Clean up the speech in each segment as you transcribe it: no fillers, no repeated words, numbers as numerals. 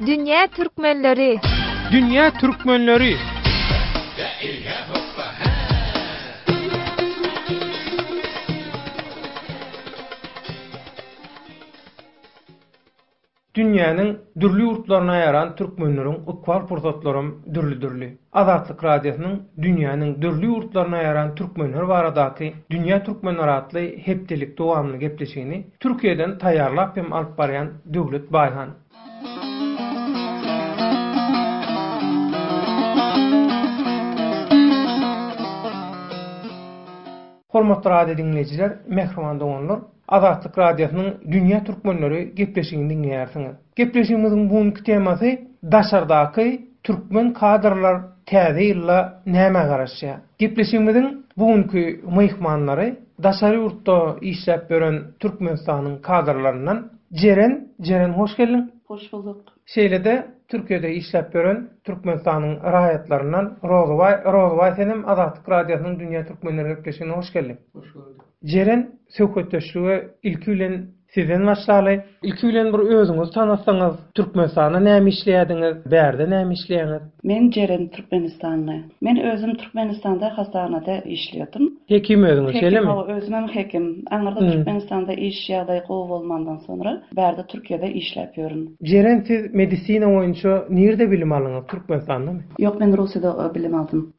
Dünya Türkmenleri. Dünya Türkmenleri. Dünýäniň dürli ýurtlaryna ýaran türkmenleriň ykbar pursatlarym dürli. Azatlyk radiosynyň dünýäniň dürli ýurtlaryna ýaran türkmenler baradaky Dünya Türkmenleri adly hepdelik dowamly gepleşigini Türkiýeden taýýarlap hem alyp barýan Döwlet Baýhan. Hormatly radio dinleyijiler, mehriman doganlar, Azatlyk radiosynyň Dünya Türkmenleri gepleşigini dinleýärsiňiz. Gepleşigimiziň bugünkü temasy daşardaky türkmen kadrlar täze ýylla näme garaşýar. Gepleşigimiziň bugünkü mehmanlary daşary ýurtda işläp beren Türkmenistanyň kadrlaryndan Jeren hoş geldin. Hoş bulduk. Şeýlede Türkiýede işläp beren Türkmenistanyň raýatlaryndan Rozbay senem Azatlyk radiosynyň Dünya Türkmenleri gepleşigine hoş geldin. Hoş bulduk. Jeren söhbetdeşligi ilki bilen sizden başlaly. İlki bilen bir özüňiz tanıtsaňyz, Türkmenistanda näme işleýärdiňiz, bärde näme işleýäňiz? Men Jeren Türkmenistanly. Men özüm Türkmenistanda hastanada işliýordum. Hekim özüňiz, şeýlemi? Özüm hekim. Aňarda Türkmenistanda iş ýagdaýy gowy bolmandan sonra bärde Türkiýede işläp ýörün. Jeren, siz medisina boýunça nirde bilim alyňyz? Türkmenistandamy? Ýok, men Russiýada bilim aldım.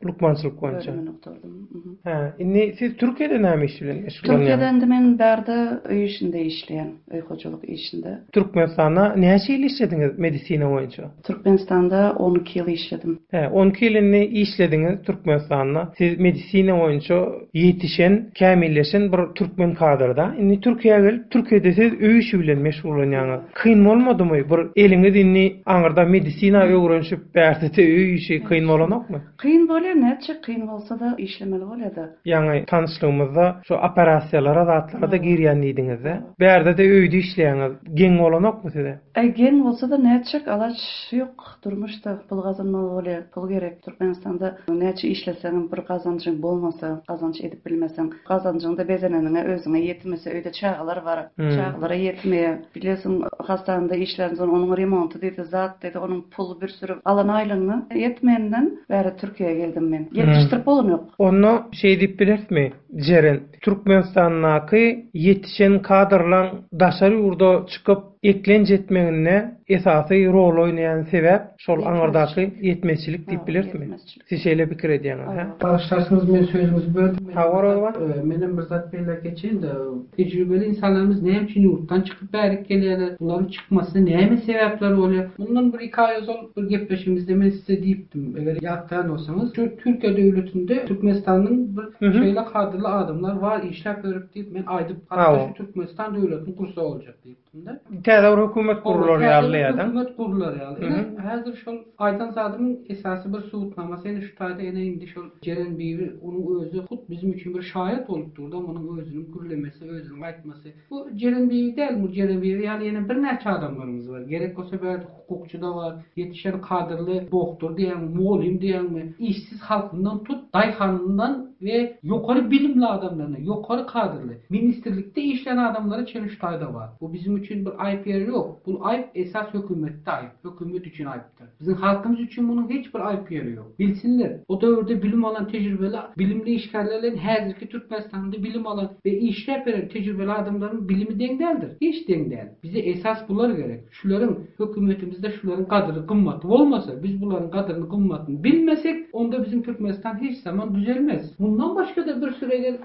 Lukmançylyk boýunça. Bölümini okudum. Ha, indi siz Türkiýede näme iş bilen Türkiýede men bärde öý işinde işleýän, öý hojalyk işinde. Türkmenistanda näçe ýyl işlediňiz medisina boýunça? Türkmenistanda 12 ýyl işledim. 12 ýylyny işlediňiz Türkmenistanda. Siz medisina boýunça ýetişen, kämilleşen bir türkmen kadrda. Indi Türkiýeге gelip Türkiýede siz öý işi bilen meşgullanýaňyz. Kyn bolmadymy? Bir eliňiz inni aňyrda medisina öwrenşip bärsete öý işi kyn bolanokmy? Kyn bolýar, näçe kyn bolsa da işlemeli bolýar. Ýani tanışlygymyzda şu operasiýalara zatlara da girýändiňizde, bärde de öýde işleýäňiz geň bolanokmy size? Geň bolsa da näçe alaç ýok, durmuşda pul gazanmaly bolýar, pul gerek. Türkmenistanda näçe işleseň bir gazançyň bolmasa, gazanç edip bilmeseň, gazançyňda bezeneniňe özüňe ýetmese, öýde çağlar bar, çağlara ýetmeýär. Bilesin, hastanada işläň soň onuň remonty diýdi, zat diýdi, onuň pulu bir sürü alan aýlygyny ýetmeýänden bäri Türkiýeге geldim men. Ýetişdirip bolan ýok. Onu şey diýip bilersmi? Jeren, Türkmenistandaky ýetişen kadrlaň daşary ýurda çykyp eklenç etmegine esasy rol oýnaýan sebäp şol aňyrdaky ýetmezçilik diýip bilersmi? Siz şeýle pikir edýäňiz, ha? Bağışlarsanız men sözüňizi böldüm. Hawa Menem bir zat beýle geçen de tejribeli insanlarımız näme üçin ýurtdan çykyp bärik gelýärler? Buların çykmasyna näme sebäpler bolýar? Bundan bir 2 aý ozal bir gepleşimizde men size diýipdim. Eger ýatdan bolsaňyz, şu Türkiýe döwletinde Türkmenistanyň bir şeýle kadrly adamlar var, işläp berip diýip men aýdyp, hatda şu Türkmenistan döwletiniň kursa boljak diýipdim de. Täze bir hökümet gurulary ýalyýardan. Hökümet gurulary ýaly. Häzir şol Aýdan Zadymyň esasy bir subutnamasy ene şu taýda ene indi şol Jeren biýi onuň özü hut bizim üçin bir şahyat bolup durdy, onuň özüniň gürlemesi, özüniň aýtmasy. Bu Jeren biýi däl, bu Jeren biýi ýaly ene bir näçe adamlarymyz bar. Gerek bolsa bäde hukukçy da bar, ýetişen kadrly doktor diýen, muallim diýenmi, işsiz halkyndan tut, daýhanyndan ve ýokary bilimli adamlaryna, ýokary kadrly, ministrlikde işleyen adamlara çeniş taýda bar. Bu bizim üçin bir aýp ýeri ýok. Bu aýp esas hökümetde aýp. Hökümet üçin aýpdyr. Bizim halkymyz üçin munyň hiç bir aýp ýeri ýok. Bilsinler. O döwürde bilim alan tejribeli, bilimli işgärlerlerin häzirki Türkmenistanda bilim alan ve işläp beren tejribeli adamlaryň bilimi deňdeldir. Hiç deňdel. Bize esas bular gerek. Şularyň hökümetimizde şularyň gadry, gymmaty bolmasa, biz bularyň gadryny, gymmatyny bilmesek, onda bizim Türkmenistan hiç zaman düzelmez. Bundan başka da bir süregen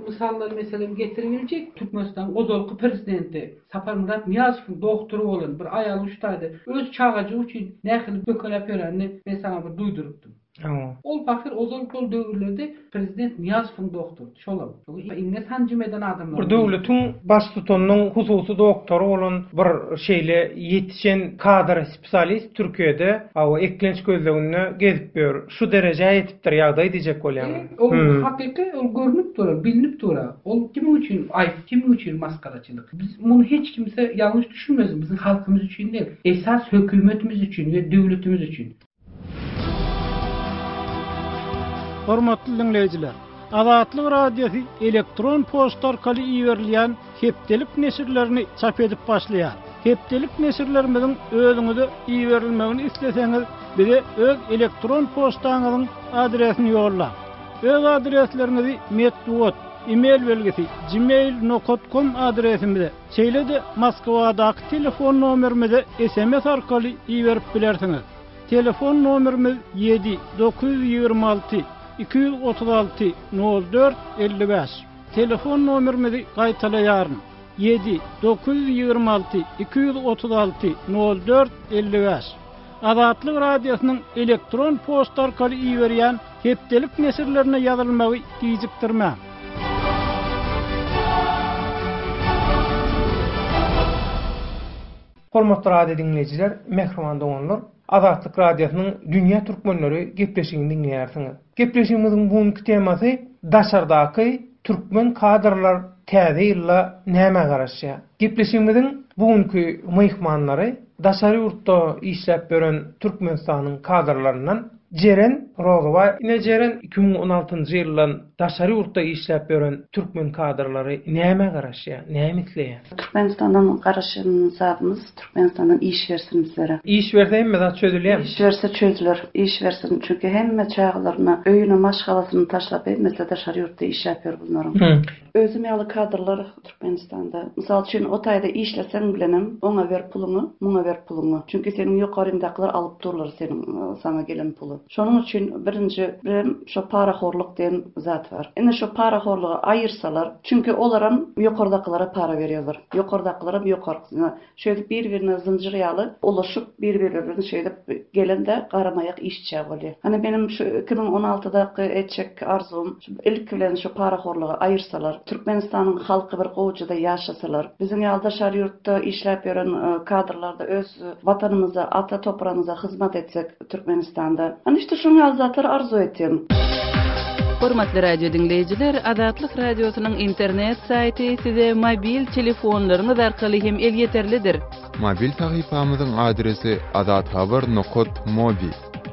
misallar meselem getirilecek. Türkmenistan ozalky prezidenti Saparmurat Niyazowyň doktoru bolan bir aýal uştaýdy. Öz çağajy üçin nähili bökelep ýörenini men sana bir duýdurupdym. Ol fakir ozal döwürlerde prezident Niyazowyň doktoru. Şolam. Inne tanjym eden adamlar. Bir döwletiň baş tutanyň hususy doktoru bolan bir şeýle ýetişen kadr spesialist Türkiýede awa eklenç gözlegine gezip ber. Şu derejä ýetipdir ýagdaý diýjek bolýar. O hakyky ol görünüp durar, bilinip durar. Ol kim üçin aýp, kim üçin maskaraçylyk. Biz muny hiç kimse ýalňyş düşünmesin. Bizim halkymyz üçin değil. Esas hökümetimiz üçin we döwletimiz üçin. Hormatly dinleyijiler, Azatlyk radiosu elektron posta arkaly iýerilýän hepdelik nesirlerini çap edip başlaýar. Hepdelik nesirlerimizin özüňize iýerilmegini isleseňiz, bize öz elektron postaňyzyň adresini ýolla. Öz adreslerinizi metduot, e-mail belgisi gmail.com adresimize, şeýle-de Moskwadaky telefon nomerimize SMS arkaly iýerip bilersiňiz. Telefon nomerimiz 7-926 236 04 55. Telefon nomerimizi gaýtalaýaryn. 7-926 236 04 55. Azatlyk radiosynyň elektron posta arkaly iýerýän hepdelik nesirlerine ýazylmagy gijikdirmä. Hormatly radio dinleyijiler, mehriman doganlar, Azatlyk radiosynyň dünýä türkmenleri gepleşigini dinleýärsiňiz. Gepleşigimiziň bugünkü temasy daşardaky türkmen kadrlar täze ýylla näme garaşýar. Gepleşigimiziň bugünkü mehmanlary daşary ýurtda işläp beren Türkmenistanyň kadrlaryndan Jeren Rozowa. Ine Jeren 2016-njy ýyldan daşary ýurtda işläp beren türkmen kadrlary näme garaşýar, näme isleýär? Türkmenistandan garaşyny zadymyz, Türkmenistandan iş versin bizlere. İş verseň mezat çözülýär. İş verse çözülür. İş versin çünkü hemme çağlarına öýüne maşgalasyny taşlap mesela daşary ýurtda işläp ber bunlaryň. Özüm ýaly kadrlar Türkmenistanda. Mysal üçin o taýda işleseň bilenem, oňa ber puluny, muňa ber puluny. Çünkü senin ýokaryndakylar alyp durlar senin sana gelen pulu. Şonuň üçin birinji şo paraxorluk diýen zat var. Ene şo paraxorlugy aýyrsalar, çünkü olaram ýokardaklara para berýärler. Ýokardaklara ýokarkyna şöyle bir-birine zinjir ýaly ulaşyp bir-birini şeýdep gelende garamaýak işçi bolýar. Hani benim şu 2016-daky etjek arzum ilk bilen şo paraxorlugy aýyrsalar, Türkmenistanyň halky bir gowjyda ýaşasalar, biziň ýalda şary ýurtda işläp beren kadrlarda öz watanymyza, ata toprağymyza hyzmat etsek Türkmenistanda. Hani işte şunu ýalzatlar arzu etdim. Hormatly radio dinleyijiler, Azatlyk radiosynyň internet saýty size mobil telefonlaryňyz arkaly hem el ýeterlidir. Mobil sahypamyzyň adresi azathabar.mobi.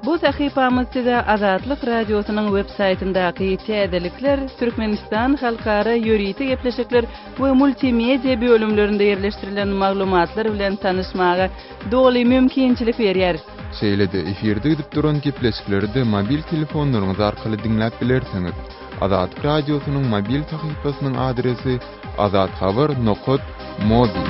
Bu sahypamyz size Azatlyk radiosynyň web saýtyndaky täzelikler, Türkmenistan halkara ýöriti gepleşikler we multimedia bölümlerinde ýerleşdirilen maglumatlar bilen tanışmaga doly mümkinçilik berýär. Şeýle-de efirde gidip duran gepleşikleri de mobil telefonlaryňyz arkaly dinläp bilersiňiz. Azatlyk radiosynyň mobil sahypasynyň adresi azathabar.mobi.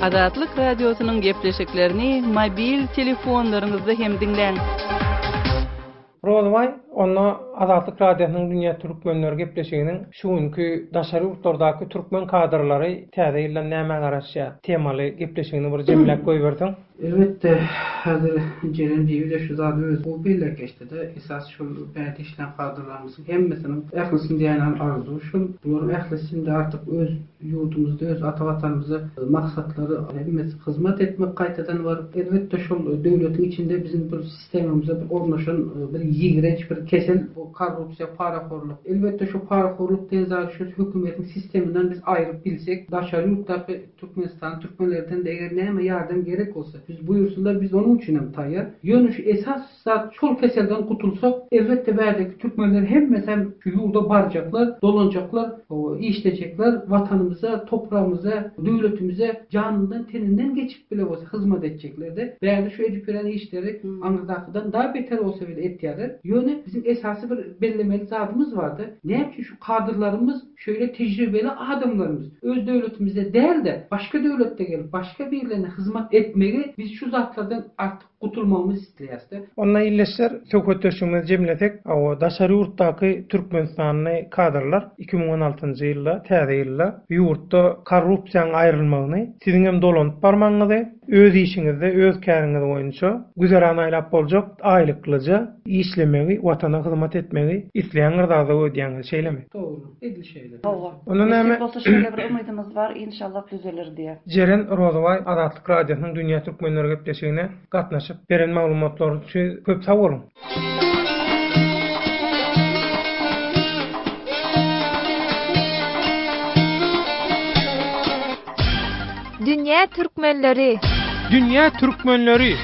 Azatlyk radiosynyň gepleşiklerini mobil telefonlaryňyzda hem dinleň. Rozway, onu Azatlyk radiosynyň dünýä türkmenleri gepleşiginiň şu günkü daşary ýurtlardaky türkmen kadrlary täze ýylla näme garaşýar temaly gepleşigini bir jemläp goýberdiň. Elbette hazır Jeren diýip de şu zady öz bu birleşikde de esas şu bäde işlen kadrlarymyzyň hemmesiniň ählisini diýen arzu şu bular ählisinde artık öz ýurtumyzda öz ata watanymyza maksatlary hemmesi hyzmat etmek gaýtadan var. Elbette şu döwletiň içinde bizim bir sistemimizde bir ornaşan bir ýigrenç bir kesel bu korrupsiýa, paraxorluk. Elbette şu paraxorluk diýen şu hökümetiň sisteminden biz aýryp bilsek, daşary ýurtdaky Türkmenistan türkmenlerden de eger näme ýardam gerek bolsa, biz buyursunlar, biz onun için hem tayyar. Yönü şu esas zat çol keselden kutulsak, elbette bärdeki Türkmenler hem şu yolda baracaklar, dolanacaklar, işleyecekler, vatanımıza, toprağımıza, devletimize canından, teninden geçip bile olsa hizmet edecekler de. Bärde şu edip veren işleri Anadolu'dan daha beter olsa bile etýärler. Yönü bizim esası bir bellemeli zatımız vardı. Ne için şu kadrlarımız şöyle tecrübeli adamlarımız öz devletimize değil de başka devlette gelip başka birilerine hizmet etmeyi biz şu zatlardan artık kurtulmamız isteýärdi. Onunla illeşler söhbetleşigimizi jemlesek, o daşary ýurtdaky Türkmenistanyň kadrlar 2016-njy ýylda, täze ýylda ýurtda korrupsiýanyň aýrylmagyny, siziň hem dolanyp barmaňyzy, öz işiňizde, öz käriňiz boýunça güzäran aýlap boljak, aýlyklyja işlemegi, watana hyzmat etmegi isleýän ýerlerde ödýäňiz şeýlemi? Doğru, edil şeýler. Onu näme? Bolsa şöyle bir umydymyz var, inşallah düzelir diye. Jeren Rozoway Azatlyk radiosynyň dünýä türkmenleri gepleşigine gatnaşyp beren maglumatlar üçin köp sag bolun. Dünýä türkmenleri. Dünýä türkmenleri.